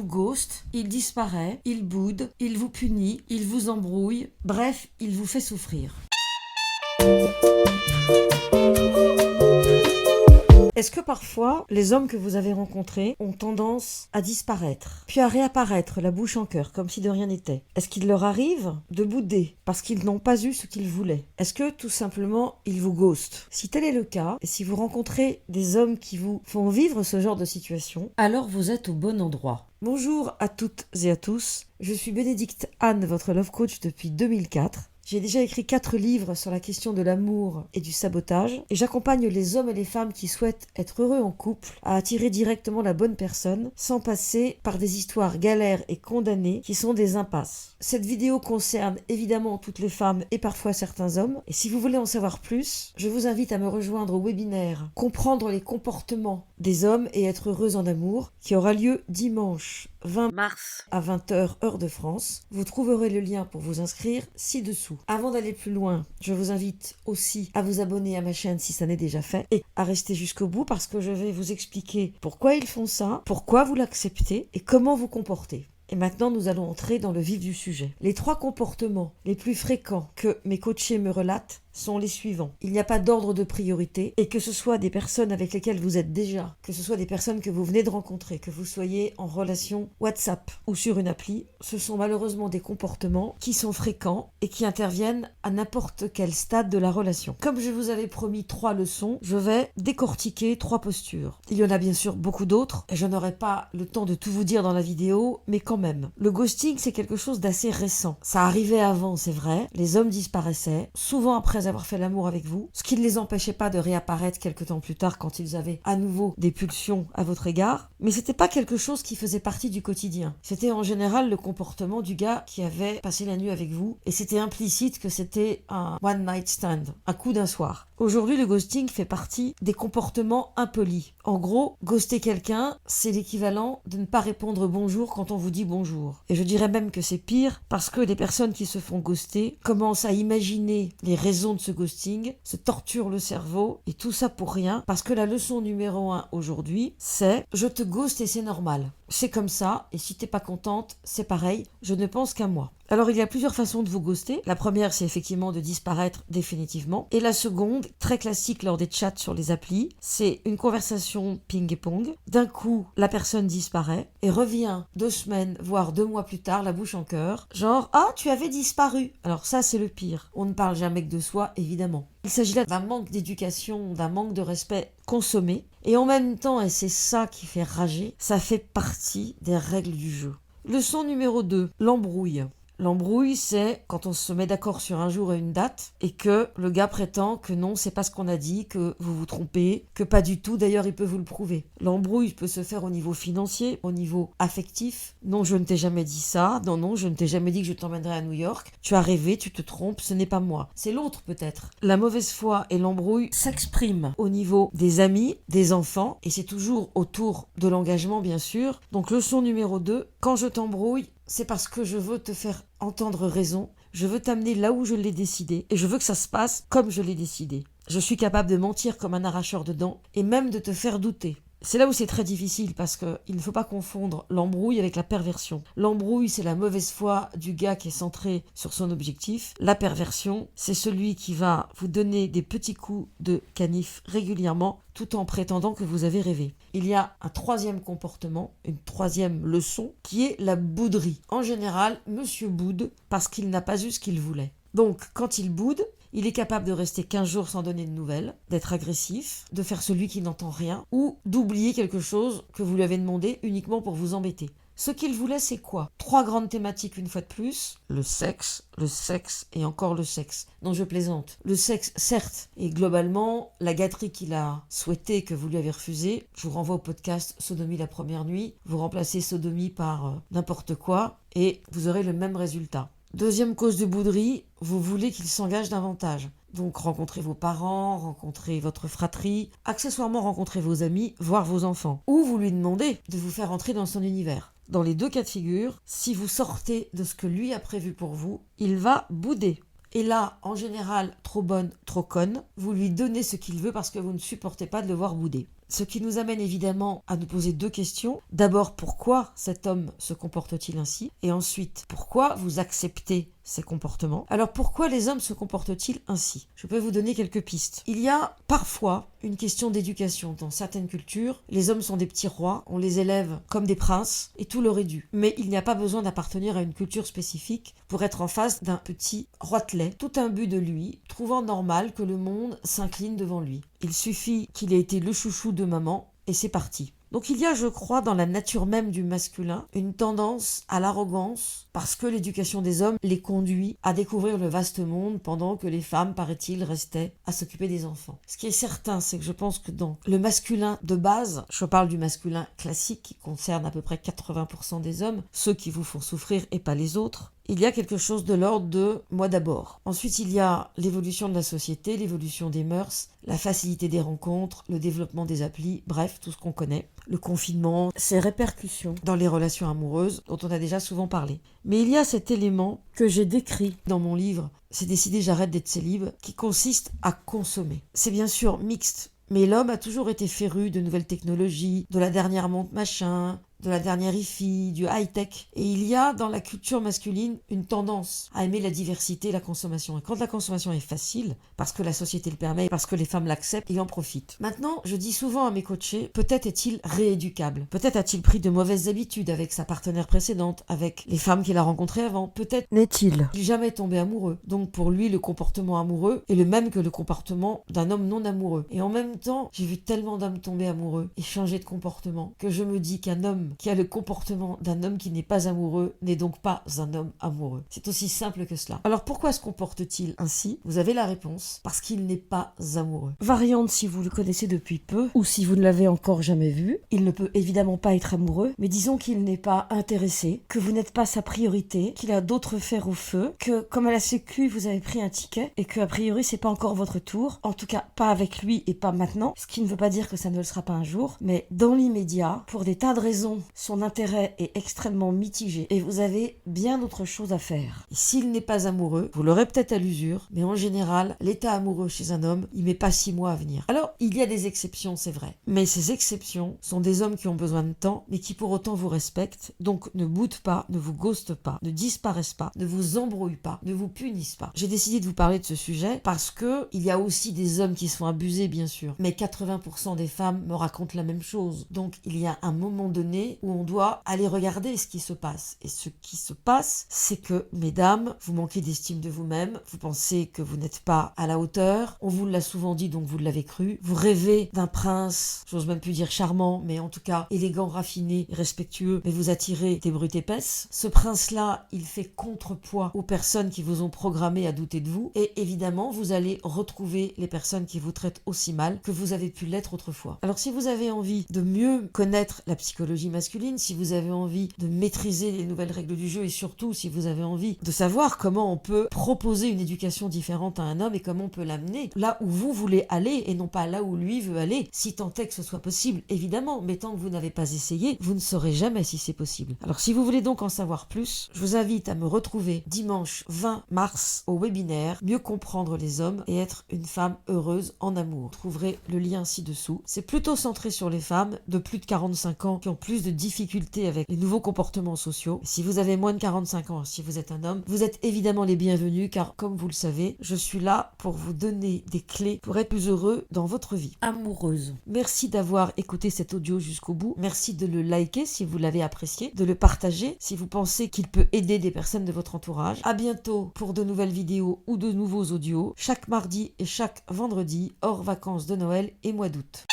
ghost, il disparaît, il boude, il vous punit, il vous embrouille, bref, il vous fait souffrir. Est-ce que parfois, les hommes que vous avez rencontrés ont tendance à disparaître, puis à réapparaître la bouche en cœur, comme si de rien n'était? Est-ce qu'il leur arrive de bouder parce qu'ils n'ont pas eu ce qu'ils voulaient? Est-ce que tout simplement, ils vous ghostent? Si tel est le cas, et si vous rencontrez des hommes qui vous font vivre ce genre de situation, alors vous êtes au bon endroit. Bonjour à toutes et à tous, je suis Bénédicte Anne, votre love coach depuis 2004. J'ai déjà écrit 4 livres sur la question de l'amour et du sabotage et j'accompagne les hommes et les femmes qui souhaitent être heureux en couple à attirer directement la bonne personne sans passer par des histoires galères et condamnées qui sont des impasses. Cette vidéo concerne évidemment toutes les femmes et parfois certains hommes et si vous voulez en savoir plus, je vous invite à me rejoindre au webinaire Comprendre les comportements des hommes et être heureux en amour qui aura lieu dimanche 20 mars à 20h heure de France. Vous trouverez le lien pour vous inscrire ci-dessous. Avant d'aller plus loin, je vous invite aussi à vous abonner à ma chaîne si ça n'est déjà fait et à rester jusqu'au bout parce que je vais vous expliquer pourquoi ils font ça, pourquoi vous l'acceptez et comment vous comportez. Et maintenant, nous allons entrer dans le vif du sujet. Les 3 comportements les plus fréquents que mes coachés me relatent sont les suivants. Il n'y a pas d'ordre de priorité et que ce soit des personnes avec lesquelles vous êtes déjà, que ce soit des personnes que vous venez de rencontrer, que vous soyez en relation WhatsApp ou sur une appli, ce sont malheureusement des comportements qui sont fréquents et qui interviennent à n'importe quel stade de la relation. Comme je vous avais promis 3 leçons, je vais décortiquer 3 postures. Il y en a bien sûr beaucoup d'autres et je n'aurai pas le temps de tout vous dire dans la vidéo, mais quand même. Le ghosting, c'est quelque chose d'assez récent. Ça arrivait avant, c'est vrai. Les hommes disparaissaient, souvent après avoir fait l'amour avec vous, ce qui ne les empêchait pas de réapparaître quelque temps plus tard quand ils avaient à nouveau des pulsions à votre égard, mais c'était pas quelque chose qui faisait partie du quotidien. C'était en général le comportement du gars qui avait passé la nuit avec vous, et c'était implicite que c'était un one night stand, un coup d'un soir. Aujourd'hui, le ghosting fait partie des comportements impolis. En gros, ghoster quelqu'un, c'est l'équivalent de ne pas répondre bonjour quand on vous dit bonjour. Et je dirais même que c'est pire parce que les personnes qui se font ghoster commencent à imaginer les raisons de ce ghosting, se torturent le cerveau et tout ça pour rien parce que la leçon numéro 1 aujourd'hui, c'est « je te ghost et c'est normal ». C'est comme ça, et si t'es pas contente, c'est pareil, je ne pense qu'à moi. Alors il y a plusieurs façons de vous ghoster. La première, c'est effectivement de disparaître définitivement. Et la seconde, très classique lors des chats sur les applis, c'est une conversation ping-pong. D'un coup, la personne disparaît et revient 2 semaines, voire 2 mois plus tard, la bouche en cœur. Genre, ah, tu avais disparu. Alors ça, c'est le pire. On ne parle jamais que de soi, évidemment. Il s'agit là d'un manque d'éducation, d'un manque de respect consommé. Et en même temps, et c'est ça qui fait rager, ça fait partie des règles du jeu. Leçon numéro 2, l'embrouille. L'embrouille, c'est quand on se met d'accord sur un jour et une date et que le gars prétend que non, c'est pas ce qu'on a dit, que vous vous trompez, que pas du tout, d'ailleurs il peut vous le prouver. L'embrouille peut se faire au niveau financier, au niveau affectif. Non, je ne t'ai jamais dit ça. Non, je ne t'ai jamais dit que je t'emmènerais à New York. Tu as rêvé, tu te trompes, ce n'est pas moi. C'est l'autre peut-être. La mauvaise foi et l'embrouille s'expriment au niveau des amis, des enfants et c'est toujours autour de l'engagement bien sûr. Donc leçon numéro 2, quand je t'embrouille, c'est parce que je veux te faire entendre raison, je veux t'amener là où je l'ai décidé et je veux que ça se passe comme je l'ai décidé. Je suis capable de mentir comme un arracheur de dents et même de te faire douter. C'est là où c'est très difficile parce qu'il ne faut pas confondre l'embrouille avec la perversion. L'embrouille, c'est la mauvaise foi du gars qui est centré sur son objectif. La perversion, c'est celui qui va vous donner des petits coups de canif régulièrement tout en prétendant que vous avez rêvé. Il y a un 3e comportement, une 3e leçon, qui est la bouderie. En général, monsieur boude parce qu'il n'a pas eu ce qu'il voulait. Donc, quand il boude, il est capable de rester 15 jours sans donner de nouvelles, d'être agressif, de faire celui qui n'entend rien, ou d'oublier quelque chose que vous lui avez demandé uniquement pour vous embêter. Ce qu'il voulait, c'est quoi? 3 grandes thématiques une fois de plus. Le sexe et encore le sexe. Non, je plaisante. Le sexe, certes, et globalement, la gâterie qu'il a souhaité que vous lui avez refusée. Je vous renvoie au podcast Sodomie la première nuit. Vous remplacez sodomie par n'importe quoi et vous aurez le même résultat. 2e cause de bouderie, vous voulez qu'il s'engage davantage. Donc rencontrez vos parents, rencontrez votre fratrie, accessoirement rencontrez vos amis, voire vos enfants. Ou vous lui demandez de vous faire entrer dans son univers. Dans les 2 cas de figure, si vous sortez de ce que lui a prévu pour vous, il va bouder. Et là, en général, trop bonne, trop conne, vous lui donnez ce qu'il veut parce que vous ne supportez pas de le voir bouder. Ce qui nous amène évidemment à nous poser 2 questions. D'abord, pourquoi cet homme se comporte-t-il ainsi? Et ensuite, pourquoi vous acceptez ces comportements? Alors pourquoi les hommes se comportent-ils ainsi? Je peux vous donner quelques pistes. Il y a parfois une question d'éducation. Dans certaines cultures, les hommes sont des petits rois, on les élève comme des princes et tout leur est dû. Mais il n'y a pas besoin d'appartenir à une culture spécifique pour être en face d'un petit roitelet, tout imbu de lui, trouvant normal que le monde s'incline devant lui. Il suffit qu'il ait été le chouchou de maman et c'est parti. Donc il y a, je crois, dans la nature même du masculin, une tendance à l'arrogance parce que l'éducation des hommes les conduit à découvrir le vaste monde pendant que les femmes, paraît-il, restaient à s'occuper des enfants. Ce qui est certain, c'est que je pense que dans le masculin de base, je parle du masculin classique qui concerne à peu près 80% des hommes, ceux qui vous font souffrir et pas les autres, il y a quelque chose de l'ordre de moi d'abord. Ensuite, il y a l'évolution de la société, l'évolution des mœurs, la facilité des rencontres, le développement des applis, bref, tout ce qu'on connaît. Le confinement, ses répercussions dans les relations amoureuses, dont on a déjà souvent parlé. Mais il y a cet élément que j'ai décrit dans mon livre « C'est décidé, j'arrête d'être célib », qui consiste à consommer. C'est bien sûr mixte, mais l'homme a toujours été féru de nouvelles technologies, de la dernière montre machin, de la dernière hi-fi, du high-tech. Et il y a dans la culture masculine une tendance à aimer la diversité et la consommation. Et quand la consommation est facile, parce que la société le permet, parce que les femmes l'acceptent, il en profite. Maintenant, je dis souvent à mes coachés, peut-être est-il rééducable. Peut-être a-t-il pris de mauvaises habitudes avec sa partenaire précédente, avec les femmes qu'il a rencontrées avant. Peut-être n'est-il jamais tombé amoureux. Donc pour lui, le comportement amoureux est le même que le comportement d'un homme non amoureux. Et en même temps, j'ai vu tellement d'hommes tomber amoureux et changer de comportement que je me dis qu'un homme qui a le comportement d'un homme qui n'est pas amoureux n'est donc pas un homme amoureux. C'est aussi simple que cela. Alors pourquoi se comporte-t-il ainsi? Vous avez la réponse. Parce qu'il n'est pas amoureux. Variante si vous le connaissez depuis peu ou si vous ne l'avez encore jamais vu. Il ne peut évidemment pas être amoureux, mais disons qu'il n'est pas intéressé, que vous n'êtes pas sa priorité, qu'il a d'autres fers au feu, que comme à la sécu vous avez pris un ticket et que a priori c'est pas encore votre tour. En tout cas pas avec lui et pas maintenant, ce qui ne veut pas dire que ça ne le sera pas un jour, mais dans l'immédiat, pour des tas de raisons, son intérêt est extrêmement mitigé et vous avez bien autre chose à faire. Et s'il n'est pas amoureux, vous l'aurez peut-être à l'usure, mais en général, l'état amoureux chez un homme, il met pas 6 mois à venir. Alors, il y a des exceptions, c'est vrai. Mais ces exceptions sont des hommes qui ont besoin de temps, mais qui pour autant vous respectent, donc ne boudent pas, ne vous ghostent pas, ne disparaissent pas, ne vous embrouillent pas, ne vous punissent pas. J'ai décidé de vous parler de ce sujet parce que il y a aussi des hommes qui se font abuser, bien sûr, mais 80% des femmes me racontent la même chose. Donc, il y a un moment donné où on doit aller regarder ce qui se passe. Et ce qui se passe, c'est que, mesdames, vous manquez d'estime de vous-même, vous pensez que vous n'êtes pas à la hauteur, on vous l'a souvent dit donc vous l'avez cru, vous rêvez d'un prince, j'ose même plus dire charmant, mais en tout cas élégant, raffiné, respectueux, mais vous attirez des brutes épaisses. Ce prince-là, il fait contrepoids aux personnes qui vous ont programmé à douter de vous, et évidemment, vous allez retrouver les personnes qui vous traitent aussi mal que vous avez pu l'être autrefois. Alors si vous avez envie de mieux connaître la psychologie masculine, si vous avez envie de maîtriser les nouvelles règles du jeu et surtout si vous avez envie de savoir comment on peut proposer une éducation différente à un homme et comment on peut l'amener là où vous voulez aller et non pas là où lui veut aller, si tant est que ce soit possible, évidemment, mais tant que vous n'avez pas essayé, vous ne saurez jamais si c'est possible. Alors si vous voulez donc en savoir plus, je vous invite à me retrouver dimanche 20 mars au webinaire Mieux comprendre les hommes et être une femme heureuse en amour. Vous trouverez le lien ci-dessous. C'est plutôt centré sur les femmes de plus de 45 ans qui ont plus de difficultés avec les nouveaux comportements sociaux. Si vous avez moins de 45 ans, si vous êtes un homme, vous êtes évidemment les bienvenus car, comme vous le savez, je suis là pour vous donner des clés pour être plus heureux dans votre vie amoureuse. Merci d'avoir écouté cet audio jusqu'au bout. Merci de le liker si vous l'avez apprécié, de le partager si vous pensez qu'il peut aider des personnes de votre entourage. À bientôt pour de nouvelles vidéos ou de nouveaux audios, chaque mardi et chaque vendredi, hors vacances de Noël et mois d'août.